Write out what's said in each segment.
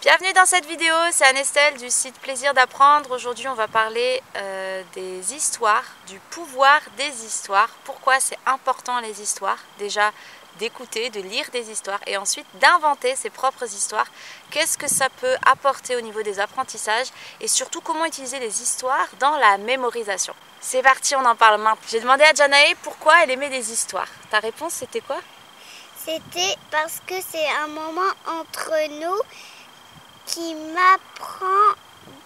Bienvenue dans cette vidéo, c'est Anne-Estelle du site Plaisir d'apprendre. Aujourd'hui on va parler des histoires, du pouvoir des histoires. Pourquoi c'est important les histoires? Déjà d'écouter, de lire des histoires et ensuite d'inventer ses propres histoires. Qu'est-ce que ça peut apporter au niveau des apprentissages et surtout comment utiliser les histoires dans la mémorisation. C'est parti, on en parle maintenant. J'ai demandé à Janae pourquoi elle aimait des histoires. Ta réponse c'était quoi? C'était parce que c'est un moment entre nous qui m'apprend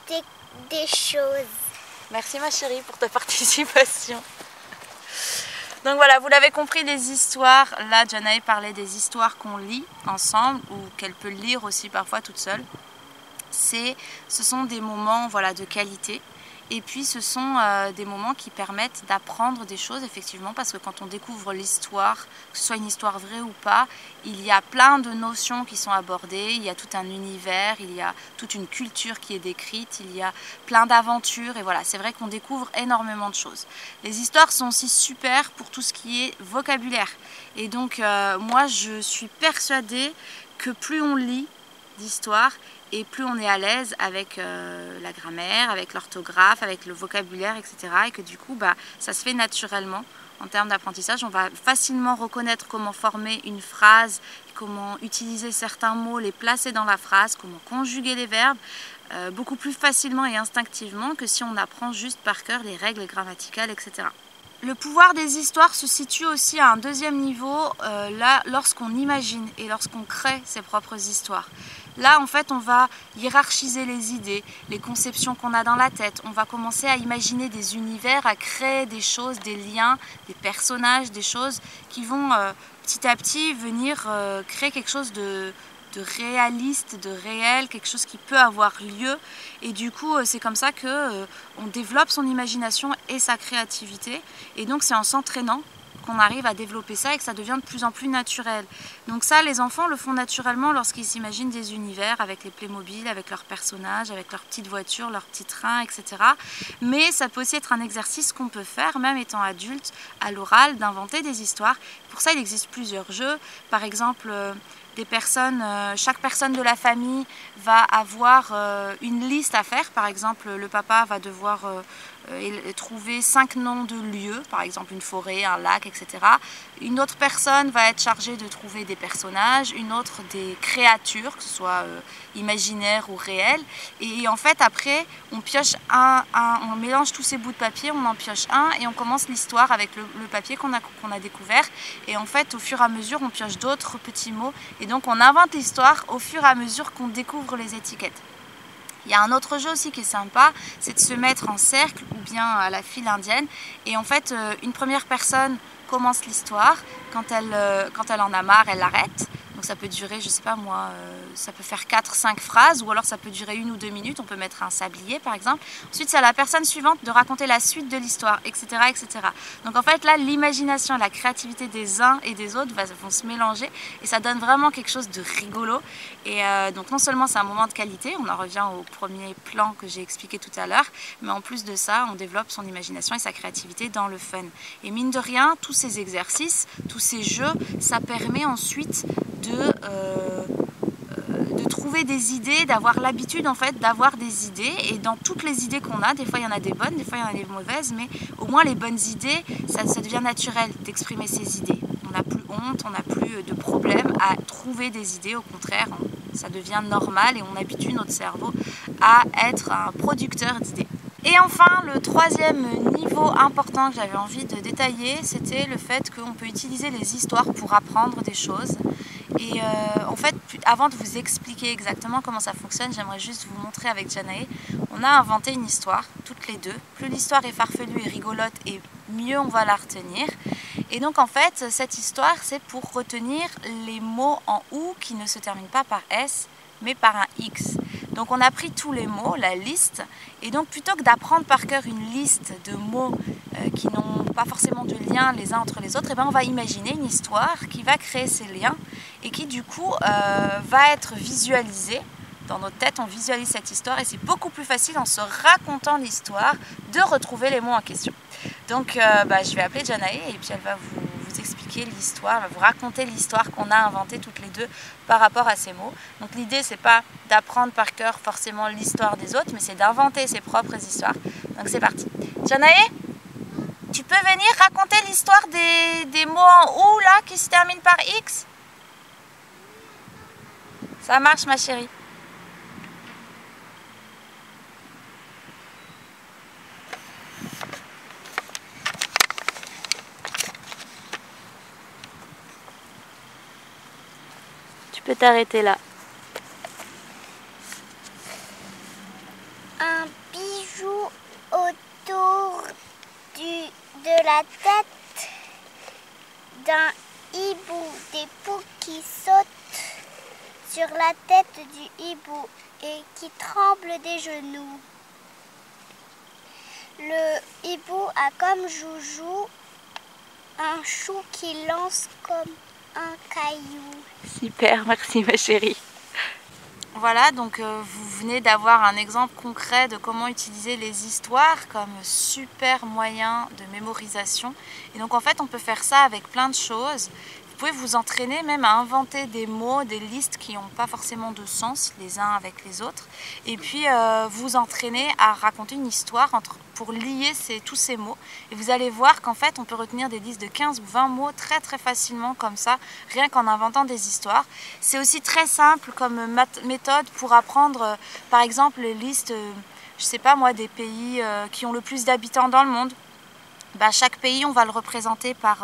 des choses. Merci ma chérie pour ta participation. Donc voilà, vous l'avez compris, les histoires, là Janae parlait des histoires qu'on lit ensemble ou qu'elle peut lire aussi parfois toute seule. Ce sont des moments voilà, de qualité. Et puis ce sont des moments qui permettent d'apprendre des choses effectivement parce que quand on découvre l'histoire, que ce soit une histoire vraie ou pas, il y a plein de notions qui sont abordées, il y a tout un univers, il y a toute une culture qui est décrite, il y a plein d'aventures et voilà, c'est vrai qu'on découvre énormément de choses. Les histoires sont aussi super pour tout ce qui est vocabulaire et donc moi je suis persuadée que plus on lit d'histoire et plus on est à l'aise avec la grammaire, avec l'orthographe, avec le vocabulaire, etc. Et que du coup, ça se fait naturellement en termes d'apprentissage. On va facilement reconnaître comment former une phrase, comment utiliser certains mots, les placer dans la phrase, comment conjuguer les verbes, beaucoup plus facilement et instinctivement que si on apprend juste par cœur les règles grammaticales, etc. Le pouvoir des histoires se situe aussi à un deuxième niveau, là, lorsqu'on imagine et lorsqu'on crée ses propres histoires. Là, en fait, on va hiérarchiser les idées, les conceptions qu'on a dans la tête. On va commencer à imaginer des univers, à créer des choses, des liens, des personnages, des choses qui vont petit à petit venir créer quelque chose de réaliste, de réel, quelque chose qui peut avoir lieu. Et du coup, c'est comme ça qu'on développe son imagination et sa créativité. Et donc, c'est en s'entraînant qu'on arrive à développer ça et que ça devient de plus en plus naturel. Donc ça, les enfants le font naturellement lorsqu'ils s'imaginent des univers avec les Playmobil, avec leurs personnages, avec leurs petites voitures, leurs petits trains, etc. Mais ça peut aussi être un exercice qu'on peut faire, même étant adulte, à l'oral, d'inventer des histoires. Pour ça, il existe plusieurs jeux. Par exemple, chaque personne de la famille va avoir une liste à faire. Par exemple, le papa va devoir trouver 5 noms de lieux, par exemple une forêt, un lac, etc. Une autre personne va être chargée de trouver des personnages, une autre des créatures, que ce soit imaginaires ou réelles. Et en fait, après, on pioche on mélange tous ces bouts de papier, on en pioche un et on commence l'histoire avec le papier qu'on a découvert. Et en fait, au fur et à mesure, on pioche d'autres petits mots. Et donc, on invente l'histoire au fur et à mesure qu'on découvre les étiquettes. Il y a un autre jeu aussi qui est sympa, c'est de se mettre en cercle ou bien à la file indienne. Et en fait, une première personne commence l'histoire. Quand elle en a marre, elle l'arrête. Donc ça peut durer, je sais pas moi, ça peut faire 4-5 phrases ou alors ça peut durer 1 ou 2 minutes. On peut mettre un sablier par exemple. Ensuite, c'est à la personne suivante de raconter la suite de l'histoire, etc., etc. Donc en fait, là, l'imagination, la créativité des uns et des autres vont se mélanger et ça donne vraiment quelque chose de rigolo. Et donc non seulement c'est un moment de qualité, on en revient au premier plan que j'ai expliqué tout à l'heure, mais en plus de ça, on développe son imagination et sa créativité dans le fun. Et mine de rien, tous ces exercices, tous ces jeux, ça permet ensuite de trouver des idées, d'avoir l'habitude en fait d'avoir des idées. Et dans toutes les idées qu'on a, des fois il y en a des bonnes, des fois il y en a des mauvaises, mais au moins les bonnes idées, ça devient naturel d'exprimer ces idées. On n'a plus honte, on n'a plus de problème à trouver des idées, au contraire, ça devient normal et on habitue notre cerveau à être un producteur d'idées. Et enfin, le troisième niveau important que j'avais envie de détailler, c'était le fait qu'on peut utiliser les histoires pour apprendre des choses. Et en fait, avant de vous expliquer exactement comment ça fonctionne, j'aimerais juste vous montrer avec Janae. On a inventé une histoire, toutes les deux. Plus l'histoire est farfelue et rigolote, et mieux on va la retenir. Et donc en fait, cette histoire, c'est pour retenir les mots en OU qui ne se terminent pas par S, mais par un X. Donc on a pris tous les mots, la liste, et donc plutôt que d'apprendre par cœur une liste de mots qui n'ont pas forcément de lien les uns entre les autres, et on va imaginer une histoire qui va créer ces liens et qui du coup va être visualisée. Dans notre tête, on visualise cette histoire et c'est beaucoup plus facile en se racontant l'histoire de retrouver les mots en question. Donc je vais appeler Janae et puis elle va vous expliquer expliquer l'histoire, elle va vous raconter l'histoire qu'on a inventée toutes les deux par rapport à ces mots. Donc l'idée, c'est pas d'apprendre par cœur forcément l'histoire des autres, mais c'est d'inventer ses propres histoires. Donc c'est parti. Janae, tu peux venir raconter l'histoire des mots en OU là qui se terminent par X? Ça marche ma chérie. Tu peux t'arrêter là. Un bijou autour de la tête d'un hibou, des poux qui sautent sur la tête du hibou et qui tremblent des genoux. Le hibou a comme joujou un chou qui lance comme un caillou. Super, merci ma chérie. Voilà, donc vous venez d'avoir un exemple concret de comment utiliser les histoires comme super moyen de mémorisation. Et donc en fait, on peut faire ça avec plein de choses. Vous pouvez vous entraîner même à inventer des mots, des listes qui n'ont pas forcément de sens les uns avec les autres. Et puis vous entraîner à raconter une histoire pour lier tous ces mots. Et vous allez voir qu'en fait, on peut retenir des listes de 15 ou 20 mots très très facilement comme ça, rien qu'en inventant des histoires. C'est aussi très simple comme méthode pour apprendre, par exemple, les listes, je sais pas moi, des pays qui ont le plus d'habitants dans le monde. Bah, chaque pays, on va le représenter par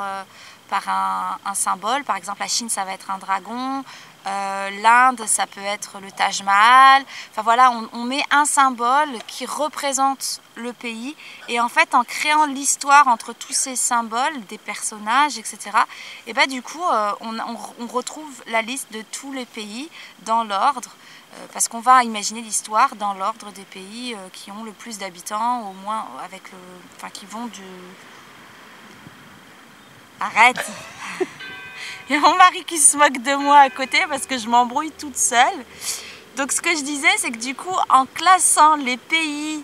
un symbole. Par exemple, la Chine, ça va être un dragon. L'Inde, ça peut être le Taj Mahal. Enfin voilà, on met un symbole qui représente le pays. Et en fait, en créant l'histoire entre tous ces symboles, des personnages, etc., et bah, du coup, on retrouve la liste de tous les pays dans l'ordre. Parce qu'on va imaginer l'histoire dans l'ordre des pays qui ont le plus d'habitants, au moins qui vont du... Arrête! Il y a mon mari qui se moque de moi à côté parce que je m'embrouille toute seule. Donc ce que je disais, c'est que du coup, en classant les pays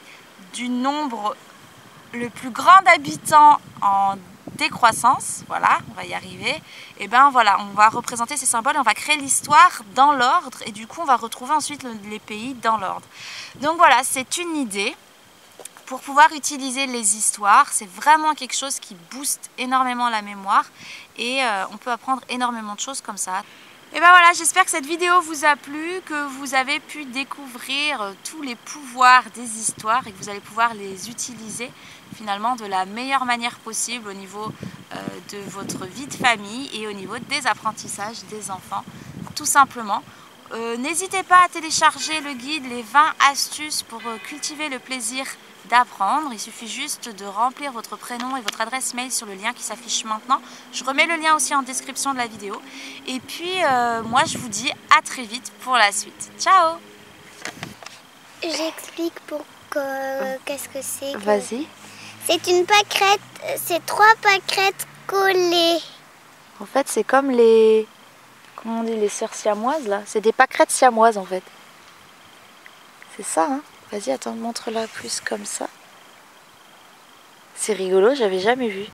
du nombre le plus grand d'habitants en décroissance, voilà, on va y arriver, et ben voilà, on va représenter ces symboles, on va créer l'histoire dans l'ordre et du coup on va retrouver ensuite les pays dans l'ordre. Donc voilà, c'est une idée pour pouvoir utiliser les histoires. C'est vraiment quelque chose qui booste énormément la mémoire et on peut apprendre énormément de choses comme ça. Et ben voilà, j'espère que cette vidéo vous a plu, que vous avez pu découvrir tous les pouvoirs des histoires et que vous allez pouvoir les utiliser finalement de la meilleure manière possible au niveau de votre vie de famille et au niveau des apprentissages des enfants, tout simplement. N'hésitez pas à télécharger le guide, les 20 astuces pour cultiver le plaisir d'apprendre. Il suffit juste de remplir votre prénom et votre adresse mail sur le lien qui s'affiche maintenant. Je remets le lien aussi en description de la vidéo. Et puis moi je vous dis à très vite pour la suite. Ciao! J'explique qu'est-ce que c'est. Vas-y. C'est une pâquerette, c'est 3 pâquerettes collées. En fait c'est comme les... Comment on dit, les sœurs siamoises là? C'est des pâquerettes siamoises en fait. C'est ça hein? Vas-y, attends, montre-la plus comme ça. C'est rigolo, j'avais jamais vu.